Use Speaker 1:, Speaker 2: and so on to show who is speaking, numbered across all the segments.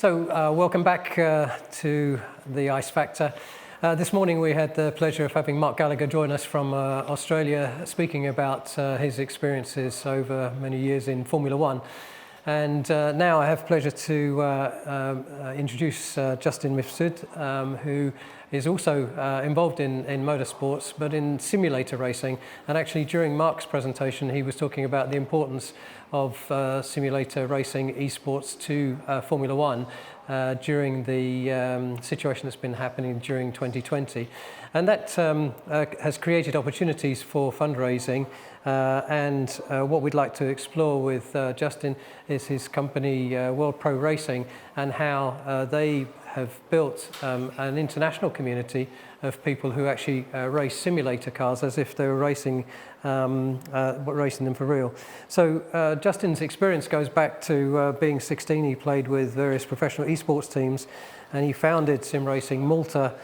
Speaker 1: Welcome back to the Ice Factor. This morning we had the pleasure of having Mark Gallagher join us from Australia, speaking about his experiences over many years in Formula One. And now I have pleasure to introduce Justin Mifsud, who is also involved in motorsports, but in simulator racing. And actually during Mark's presentation, he was talking about the importance of simulator racing esports to Formula One during the situation that's been happening during 2020. And that has created opportunities for fundraising. And what we'd like to explore with Justin is his company, World Pro Racing, and how they have built an international community of people who actually race simulator cars as if they were racing them for real. So Justin's experience goes back to being 16. He played with various professional esports teams, and he founded Sim Racing Malta,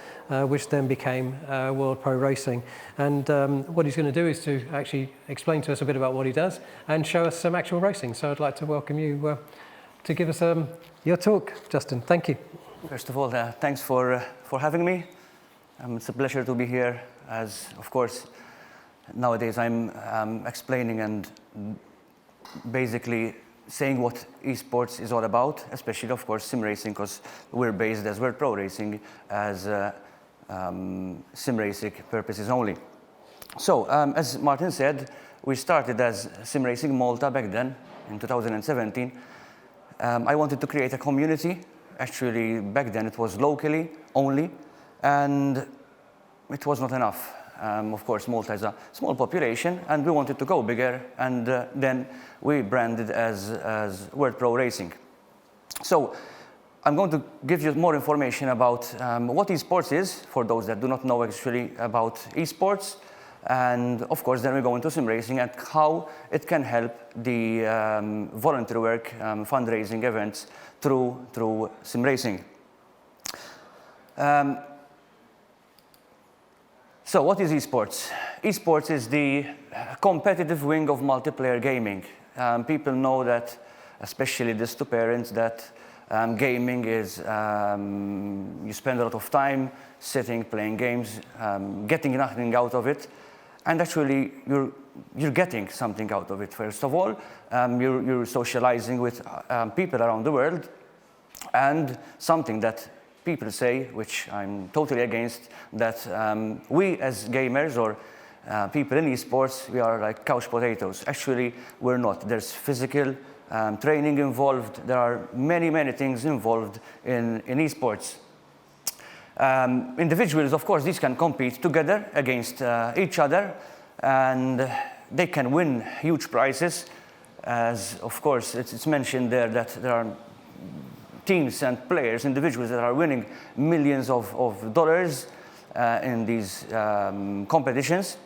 Speaker 1: which then became World Pro Racing. And what he's going to do is to actually explain to us a bit about what he does and show us some actual racing. So I'd like to welcome you to give us your talk, Justin. Thank you.
Speaker 2: First of all, thanks for having me. It's a pleasure to be here, as of course nowadays I'm explaining and basically saying what esports is all about, especially of course sim racing, because we're based as World Pro Racing as sim racing purposes only. So as Martin said, we started as Sim Racing Malta back then in 2017. I wanted to create a community. Actually, back then it was locally only, and it was not enough. Of course, Malta is a small population, and we wanted to go bigger, and then we branded as World Pro Racing. So I'm going to give you more information about what esports is, for those that do not know actually about esports, and of course then we go into sim racing and how it can help the voluntary work, fundraising events through sim racing. So what is esports? Esports is the competitive wing of multiplayer gaming. People know that, especially this to parents, that gaming is, you spend a lot of time sitting, playing games, getting nothing out of it. And actually, you're getting something out of it. First of all, you're socializing with people around the world, and something that people say, which I'm totally against, that we as gamers or people in esports, we are like couch potatoes. Actually, we're not. There's physical training involved. There are many, many things involved in esports. Individuals, of course, these can compete together against each other, and they can win huge prizes. As of course, it's mentioned there that there are teams and players, individuals that are winning millions of dollars in these competitions.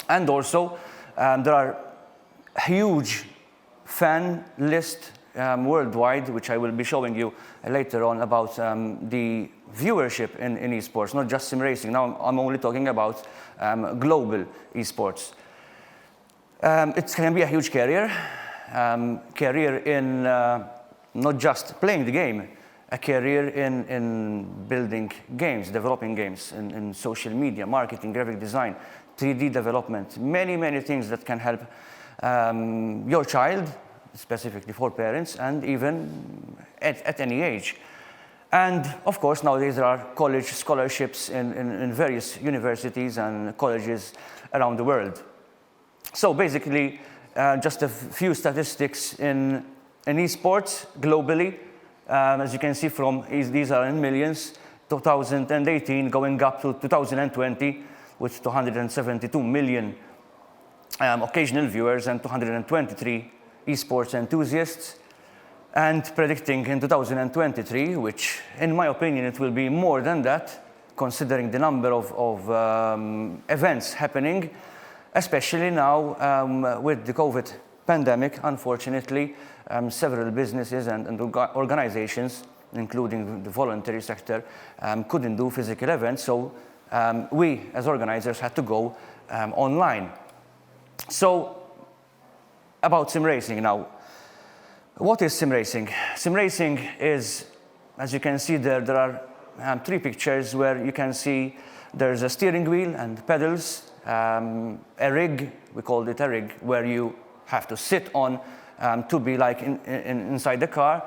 Speaker 2: And also, there are huge fan list worldwide, which I will be showing you later on about the viewership in esports, not just sim racing. Now I'm only talking about global esports. It can be a huge career in not just playing the game, a career in building games, developing games, in social media, marketing, graphic design, 3D development, many, many things that can help your child, specifically for parents, and even at any age. And of course, nowadays there are college scholarships in various universities and colleges around the world. So basically, just a few statistics in esports globally. As you can see from, these are in millions, 2018 going up to 2020 with 272 million occasional viewers and 223 esports enthusiasts, and predicting in 2023, which in my opinion it will be more than that, considering the number of events happening, especially now with the COVID pandemic. Unfortunately, several businesses and organizations, including the voluntary sector, couldn't do physical events, so we as organizers had to go online. So about sim racing now. What is sim racing? Sim racing is as you can see there are 3 pictures where you can see there's a steering wheel and pedals, a rig, we called it a rig, where you have to sit on to be like inside the car.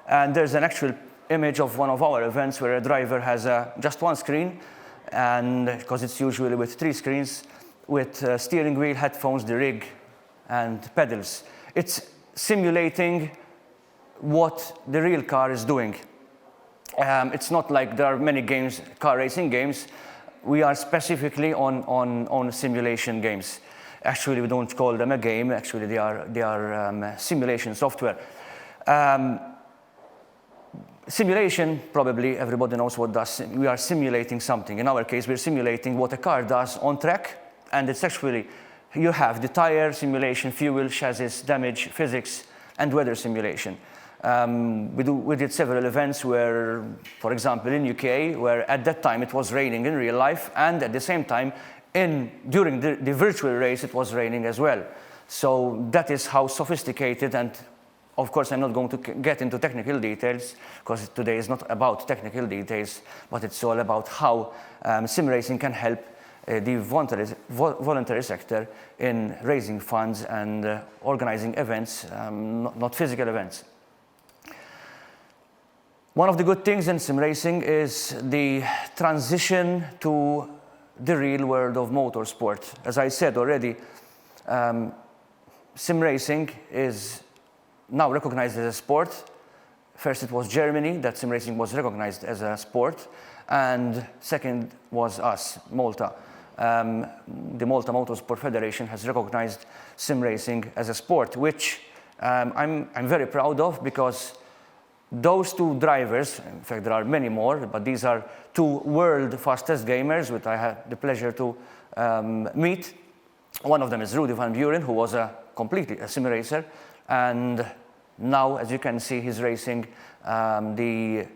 Speaker 2: And there's an actual image of one of our events where a driver has just one screen, and because it's usually with 3 screens, with steering wheel, headphones, the rig, and pedals. It's simulating what the real car is doing. It's not like there are many games, car racing games. We are specifically on simulation games. Actually, we don't call them a game. Actually, they are simulation software. Simulation, probably everybody knows what does. We are simulating something. In our case, we're simulating what a car does on track, and it's actually, you have the tire simulation, fuel, chassis, damage, physics, and weather simulation. We did several events where, for example, in UK, where at that time it was raining in real life, and at the same time, during the virtual race, it was raining as well. So that is how sophisticated, and of course, I'm not going to get into technical details, because today is not about technical details, but it's all about how sim racing can help the voluntary sector in raising funds and organizing events, not physical events. One of the good things in sim racing is the transition to the real world of motorsport. As I said already, sim racing is now recognized as a sport. First it was Germany that sim racing was recognized as a sport, and second was us, Malta. The Malta Motorsport Federation has recognized sim racing as a sport, which I'm very proud of, because those 2 drivers, in fact there are many more, but these are 2 world fastest gamers, which I had the pleasure to meet. One of them is Rudy van Buren, who was completely a sim racer, and now, as you can see, he's racing the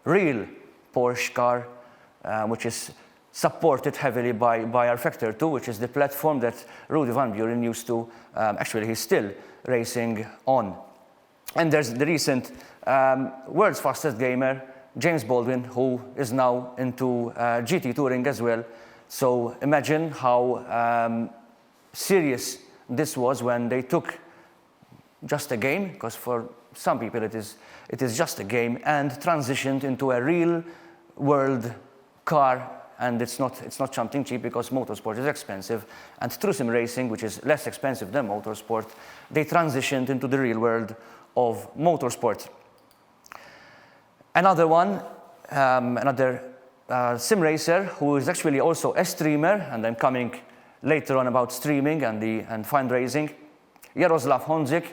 Speaker 2: real Porsche car, which is supported heavily by our Factor 2, which is the platform that Rudy van Buren used to, actually he's still racing on. And there's the recent world's fastest gamer, James Baldwin, who is now into GT touring as well. So imagine how serious this was when they took just a game, because for some people it is just a game, and transitioned into a real world car. And it's not something cheap, because motorsport is expensive, and through sim racing, which is less expensive than motorsport, they transitioned into the real world of motorsport. Another one, another sim racer who is actually also a streamer, and I'm coming later on about streaming and fundraising, Jaroslav Honzik,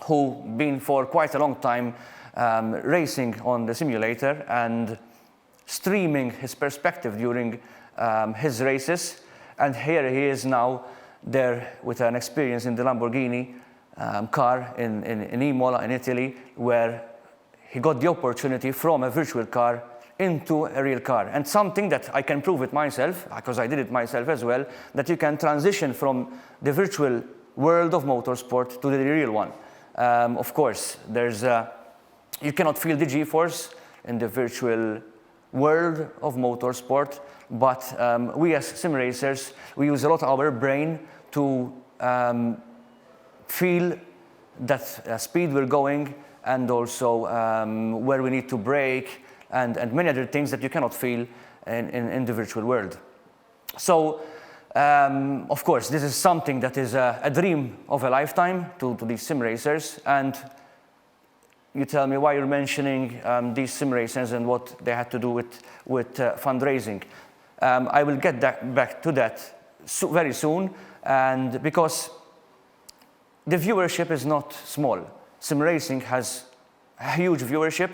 Speaker 2: who been for quite a long time racing on the simulator and streaming his perspective during his races. And here he is now there with an experience in the Lamborghini car in Imola in Italy, where he got the opportunity from a virtual car into a real car. And something that I can prove it myself, because I did it myself as well, that you can transition from the virtual world of motorsport to the real one. Of course, you cannot feel the G-force in the virtual world of motorsport, but we as sim racers, we use a lot of our brain to feel that speed we're going, and also where we need to brake, and many other things that you cannot feel in the virtual world. So, of course, this is something that is a dream of a lifetime to these sim racers. And you tell me why you're mentioning these sim racers and what they had to do with fundraising. I will get back to that very soon, and because the viewership is not small. Sim racing has a huge viewership,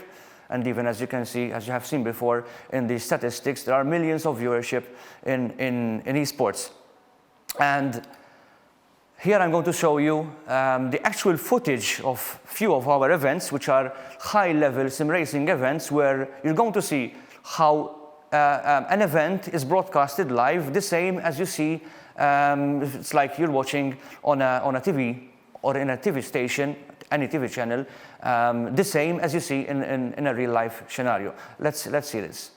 Speaker 2: and even as you can see, as you have seen before in the statistics, there are millions of viewership in esports. And here I'm going to show you the actual footage of few of our events, which are high-level sim racing events, where you're going to see how an event is broadcasted live, the same as you see. It's like you're watching on a TV or in a TV station, any TV channel, the same as you see in a real life scenario. Let's see this.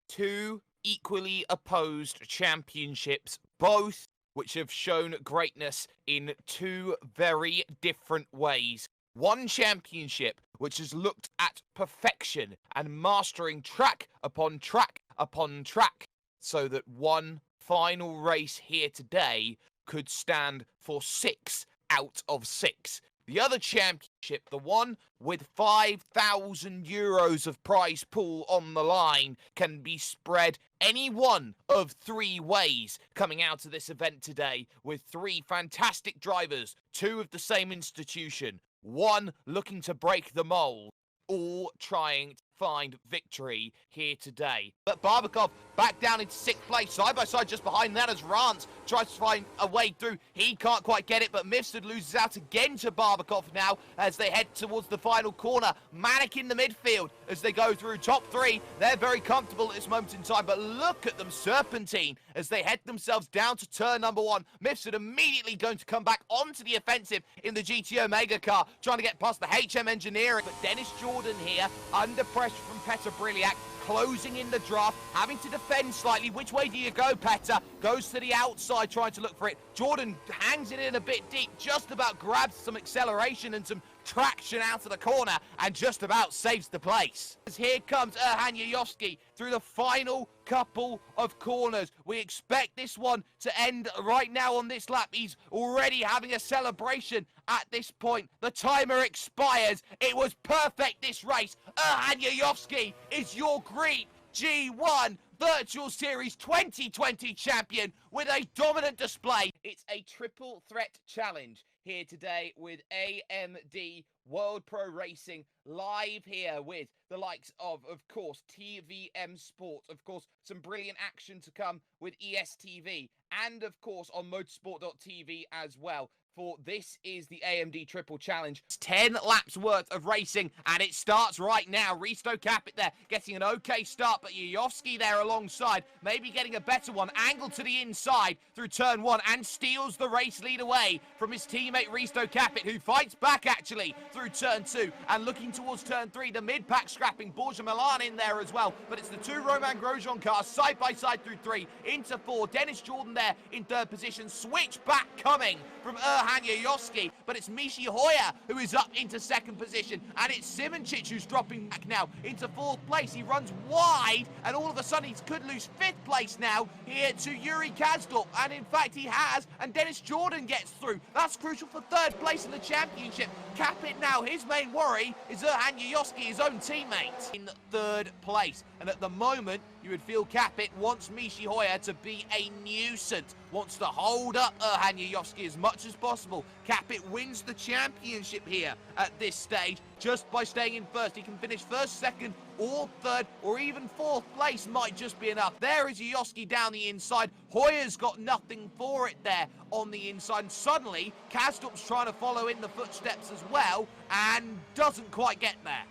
Speaker 3: Two equally opposed championships, both which have shown greatness in two very different ways. One championship which has looked at perfection and mastering track upon track upon track, so that one final race here today could stand for 6 out of 6. The other championship, the one with €5,000 of prize pool on the line, can be spread any one of 3 ways coming out of this event today, with 3 fantastic drivers, 2 of the same institution, one looking to break the mold, all trying to find victory here today. But Barbakov back down into 6th place, side by side just behind that as Rance tries to find a way through. He can't quite get it, but Mifsud loses out again to Barbakov now as they head towards the final corner. Manic in the midfield as they go through top 3. They're very comfortable at this moment in time, but look at them serpentine as they head themselves down to turn number 1. Mifsud immediately going to come back onto the offensive in the GT Omega car, trying to get past the HM Engineering, but Dennis Jordan here under pressure from Petr Briliak, closing in the draft, having to defend slightly. Which way do you go, Petr? Goes to the outside, trying to look for it. Jordan hangs it in a bit deep, just about grabs some acceleration and some traction out of the corner, and just about saves the place. As here comes Erhan Yayovsky through the final couple of corners. We expect this one to end right now on this lap. He's already having a celebration at this point. The timer expires. It was perfect, this race. Erhan Yayovsky is your Greek G1 Virtual Series 2020 champion with a dominant display. It's a triple threat challenge here today with AMD World Pro Racing live here with the likes of course, TVM Sport, of course, some brilliant action to come with ESTV, and of course on motorsport.tv as well. For this is the AMD Triple Challenge. It's 10 laps worth of racing, and it starts right now. Risto Capit there getting an okay start, but Yayovsky there alongside, maybe getting a better one. Angled to the inside through turn 1 and steals the race lead away from his teammate Risto Capit, who fights back actually through turn 2 and looking towards turn 3. The mid-pack scrapping Borja Milan in there as well, but it's the 2 Roman Grosjean cars side by side through 3 into 4. Dennis Jordan there in 3rd position. Switch back coming from Erhan Yayovsky, but it's Mishi Hoyer who is up into 2nd position, and it's Simoncic who's dropping back now into 4th place. He runs wide, and all of a sudden he could lose 5th place now here to Yuri Kazdorp, and in fact he has, and Dennis Jordan gets through. That's crucial for 3rd place in the championship. Capit now, his main worry is Erhan Yayovsky, his own teammate, in 3rd place, and at the moment you would feel Capit wants Mishi Hoyer to be a nuisance, wants to hold up Erhan Yayovsky as much as possible. Capit wins the championship here at this stage just by staying in 1st. He can finish 1st, 2nd, or 3rd, or even 4th place might just be enough. There is Yayovsky down the inside. Hoyer's got nothing for it there on the inside. And suddenly, Kazdorp's trying to follow in the footsteps as well and doesn't quite get there.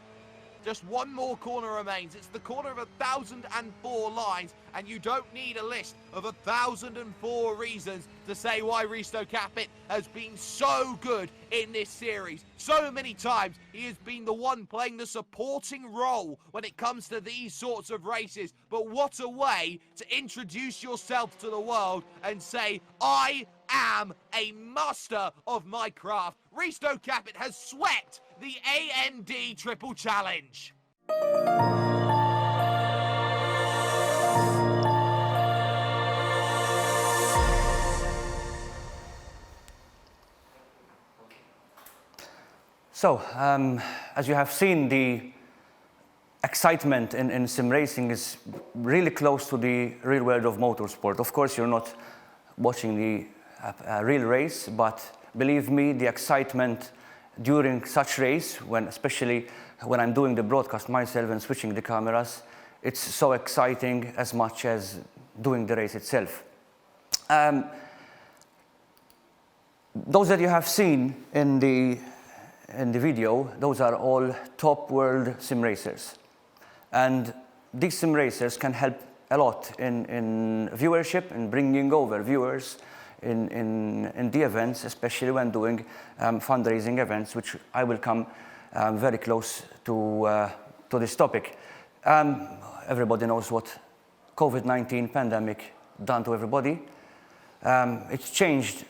Speaker 3: Just one more corner remains. It's the corner of 1,004 lines, and you don't need a list of 1,004 reasons to say why Risto Capit has been so good in this series. So many times he has been the one playing the supporting role when it comes to these sorts of races. But what a way to introduce yourself to the world and say, I am a master of my craft. Risto Capit has swept the AMD Triple Challenge.
Speaker 2: So, as you have seen, the excitement in sim racing is really close to the real world of motorsport. Of course, you're not watching the real race, but believe me, the excitement during such race, especially when I'm doing the broadcast myself and switching the cameras, it's so exciting as much as doing the race itself. Those that you have seen in the video, those are all top world sim racers. And these sim racers can help a lot in viewership, in bringing over viewers in the events, especially when doing fundraising events, which I will come very close to this topic. Everybody knows what COVID-19 pandemic done to everybody. It's changed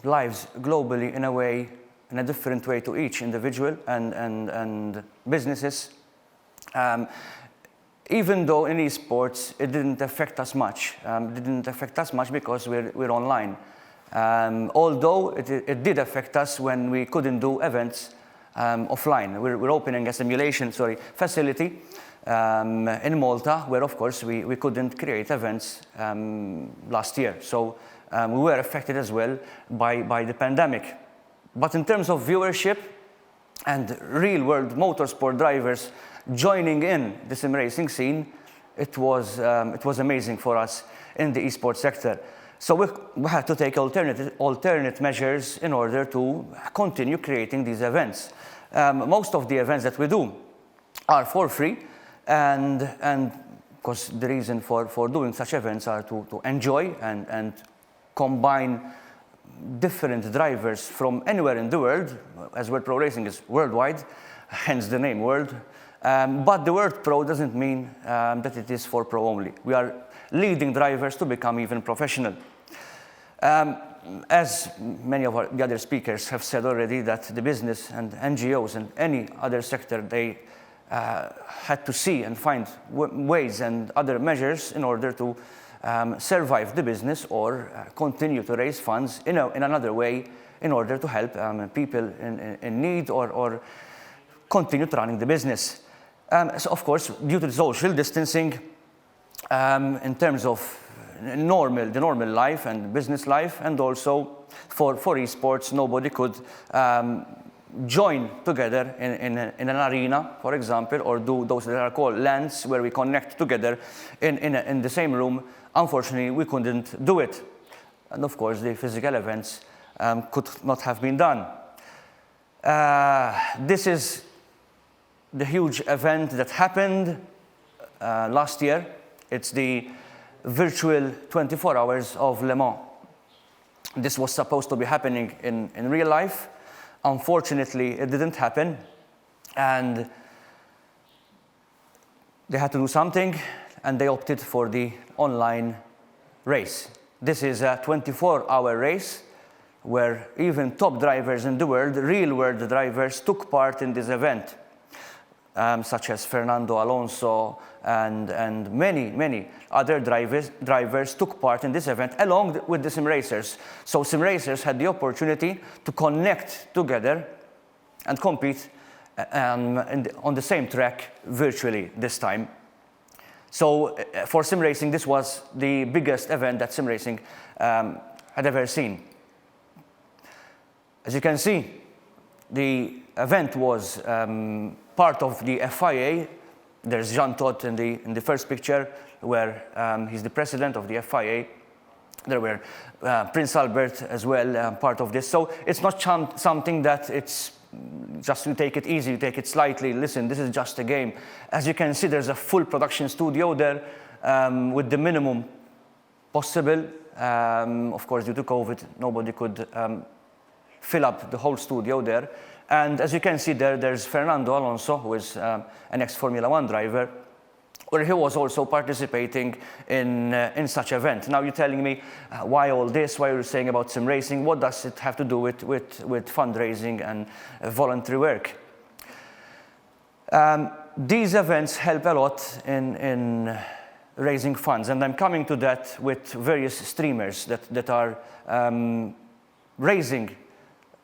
Speaker 2: lives globally in a way, in a different way to each individual and businesses. Even though in esports it didn't affect us much. It didn't affect us much because we're online. Although it did affect us when we couldn't do events offline. We're opening a simulation facility in Malta, where of course we couldn't create events last year. So we were affected as well by the pandemic. But in terms of viewership and real-world motorsport drivers joining in the sim racing scene, it was amazing for us in the esports sector. So we had to take alternate measures in order to continue creating these events. Most of the events that we do are for free, and because the reason for doing such events are to enjoy and combine different drivers from anywhere in the world, as World Pro Racing is worldwide, hence the name World. But the word pro doesn't mean that it is for pro only. We are leading drivers to become even professional. As many of the other speakers have said already, that the business and NGOs and any other sector, they had to see and find ways and other measures in order to survive the business or continue to raise funds in another way in order to help people in need or continue running the business. So of course, due to the social distancing, in terms of the normal life and business life, and also for esports, nobody could join together in an arena, for example, or do those that are called LANs, where we connect together in the same room. Unfortunately, we couldn't do it. And of course, the physical events could not have been done. This is the huge event that happened last year. It's the virtual 24 hours of Le Mans. This was supposed to be happening in real life. Unfortunately, it didn't happen, and they had to do something, and they opted for the online race. This is a 24-hour race where even top drivers in the world, real-world drivers, took part in this event, such as Fernando Alonso and many other drivers took part in this event along with the sim racers. So sim racers had the opportunity to connect together and compete on the same track virtually this time. So for sim racing, this was the biggest event that sim racing had ever seen. As you can see, the event was part of the FIA. There's Jean Todt in the first picture, where he's the president of the FIA. There were Prince Albert as well, part of this. So it's not something that it's just you take it easy, you take it slightly. Listen, this is just a game. As you can see, there's a full production studio there with the minimum possible. Of course, due to COVID, nobody could fill up the whole studio there. And as you can see there's Fernando Alonso, who is an ex-Formula 1 driver, where he was also participating in such event. Now you're telling me, why all this? Why are you saying about sim racing? What does it have to do with fundraising and voluntary work? These events help a lot in raising funds, and I'm coming to that with various streamers that are raising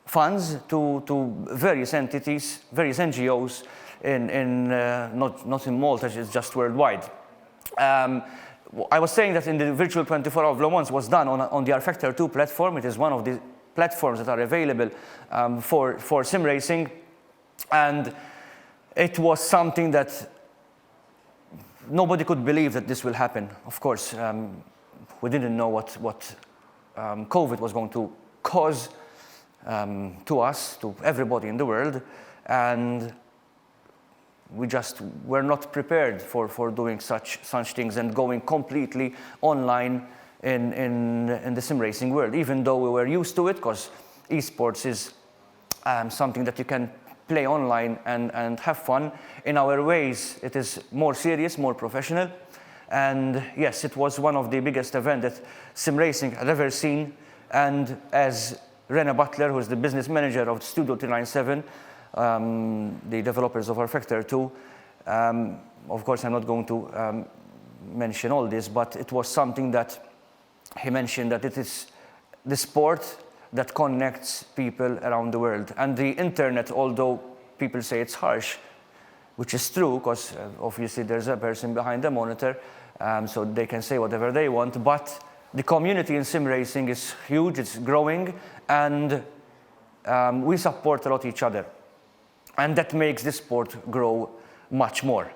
Speaker 2: funds to various entities, various NGOs not in Malta, it's just worldwide. I was saying that in the virtual 24-hour of Le Mans was done on the rFactor 2 platform. It is one of the platforms that are available for sim racing, and it was something that nobody could believe that this will happen. Of course, we didn't know what COVID was going to cause to us, to everybody in the world, and we just were not prepared for doing such things and going completely online in the sim racing world, even though we were used to it, because esports is something that you can play online and have fun. In our ways, it is more serious, more professional. And yes, it was one of the biggest events that sim racing had ever seen. And as Rena Butler, who is the business manager of Studio 397, the developers of R-Factor 2, of course, I'm not going to mention all this, but it was something that he mentioned, that it is the sport that connects people around the world. And the internet, although people say it's harsh, which is true, because obviously there's a person behind the monitor, so they can say whatever they want, but the community in sim racing is huge, it's growing, and we support a lot each other. And that makes the sport grow much more.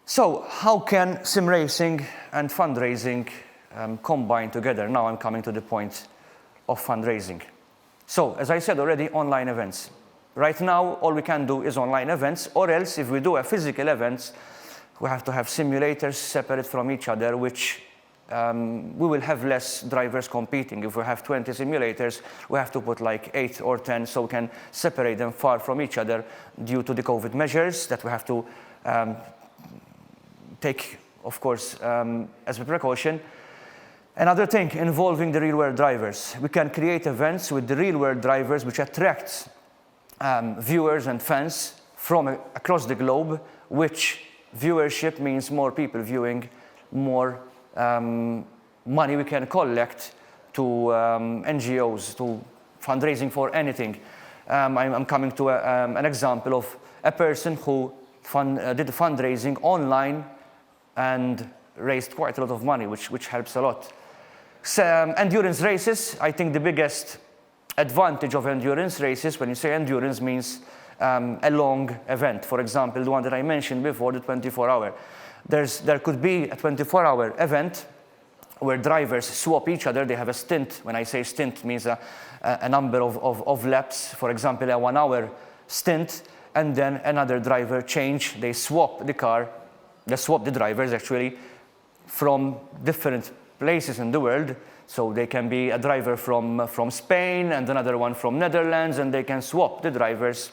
Speaker 2: So how can sim racing and fundraising combine together? Now I'm coming to the point of fundraising. So, as I said already, online events. Right now, all we can do is online events, or else if we do a physical events, we have to have simulators separate from each other, which we will have less drivers competing. If we have 20 simulators, we have to put like 8 or 10, so we can separate them far from each other due to the COVID measures that we have to take, of course, as a precaution. Another thing, involving the real-world drivers. We can create events with the real-world drivers which attracts viewers and fans from across the globe, which viewership means more people viewing, more money we can collect to NGOs, to fundraising for anything. I'm coming to an example of a person who did fundraising online and raised quite a lot of money, which helps a lot. So, endurance races, I think the biggest advantage of endurance races, when you say endurance, means a long event. For example, the one that I mentioned before, the 24-hour. There could be a 24-hour event where drivers swap each other. They have a stint. When I say stint, it means a number of laps. For example, a 1-hour stint, and then another driver change. They swap the car. They swap the drivers, actually, from different places in the world. So they can be a driver from Spain and another one from Netherlands, and they can swap the drivers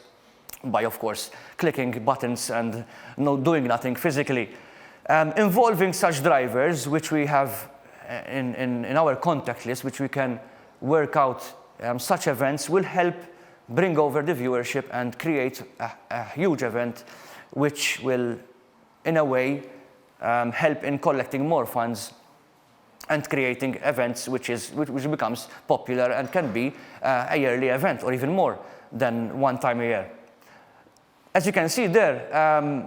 Speaker 2: by, of course, clicking buttons and doing nothing physically. Involving such drivers, which we have in our contact list, which we can work out, such events will help bring over the viewership and create a huge event, which will, in a way, help in collecting more funds and creating events which becomes popular and can be a yearly event, or even more than one time a year. As you can see there,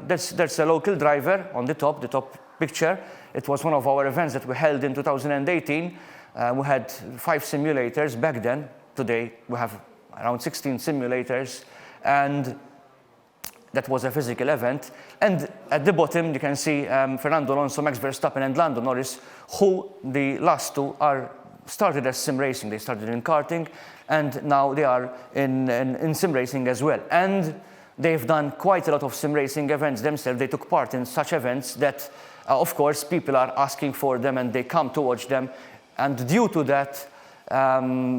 Speaker 2: there's a local driver on the top picture. It was one of our events that we held in 2018. We had 5 simulators back then. Today we have around 16 simulators, and that was a physical event. And at the bottom, you can see Fernando Alonso, Max Verstappen, and Lando Norris, who the last two started as sim racing. They started in karting, and now they are in sim racing as well. And they've done quite a lot of sim racing events themselves. They took part in such events that, of course, people are asking for them, and they come to watch them. And due to that,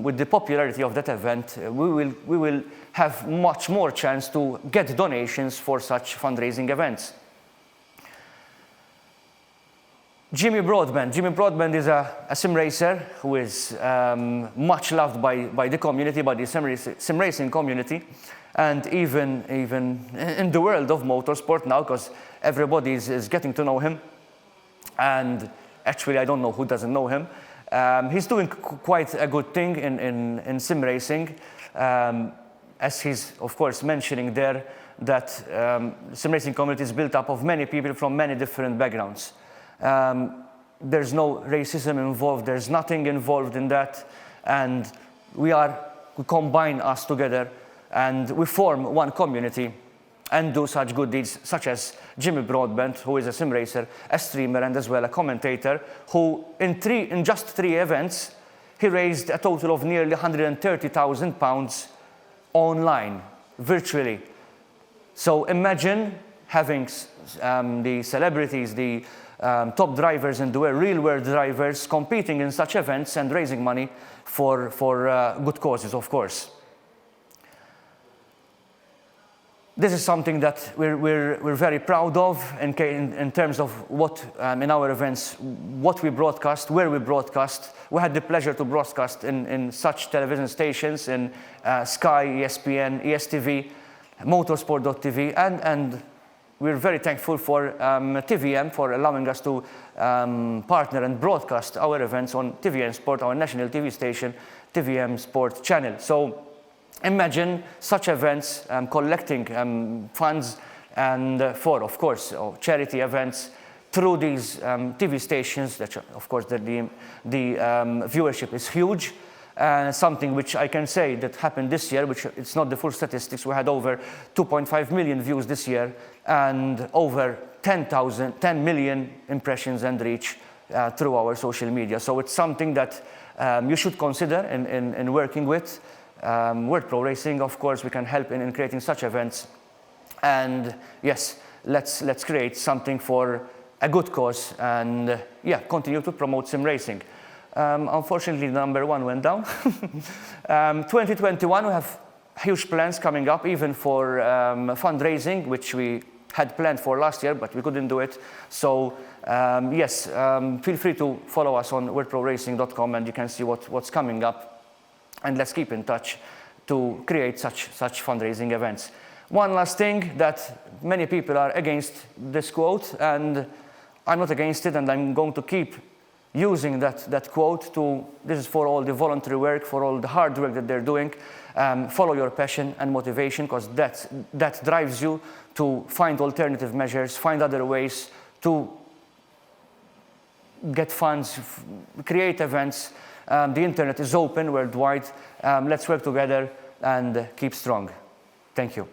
Speaker 2: with the popularity of that event, we will have much more chance to get donations for such fundraising events. Jimmy Broadbent is a sim racer who is much loved by the community, by the sim racing community, and even in the world of motorsport now, because everybody is getting to know him. And actually, I don't know who doesn't know him. He's doing quite a good thing in sim racing, as he's, of course, mentioning there that sim racing community is built up of many people from many different backgrounds. There's no racism involved, there's nothing involved in that, and we combine us together and we form one community and do such good deeds, such as Jimmy Broadbent, who is a sim racer, a streamer, and as well a commentator, who in just 3 events, he raised a total of nearly £130,000 online, virtually. So imagine having the celebrities, the top drivers in the world, real world drivers, competing in such events and raising money for good causes, of course. This is something that we're very proud of in terms of what, in our events, what we broadcast, where we broadcast. We had the pleasure to broadcast in such television stations, in Sky, ESPN, ESTV, Motorsport.tv, and we're very thankful for TVM for allowing us to partner and broadcast our events on TVM Sport, our national TV station, TVM Sport channel. So imagine such events collecting funds and for, of course, charity events through these TV stations. That, of course, the viewership is huge. Something which I can say that happened this year, which it's not the full statistics. We had over 2.5 million views this year and over 10 million impressions and reach through our social media. So it's something that you should consider in working with. World Pro Racing, of course, we can help in creating such events. And yes, let's create something for a good cause and yeah, continue to promote sim racing. Unfortunately, number one went down. 2021, we have huge plans coming up, even for fundraising, which we had planned for last year, but we couldn't do it. So yes, feel free to follow us on worldproracing.com and you can see what's coming up. And let's keep in touch to create such fundraising events. One last thing, that many people are against this quote, and I'm not against it, and I'm going to keep using that quote this is for all the voluntary work, for all the hard work that they're doing. Follow your passion and motivation, because that drives you to find alternative measures, find other ways to get funds, create events. The internet is open worldwide. Let's work together and keep strong. Thank you.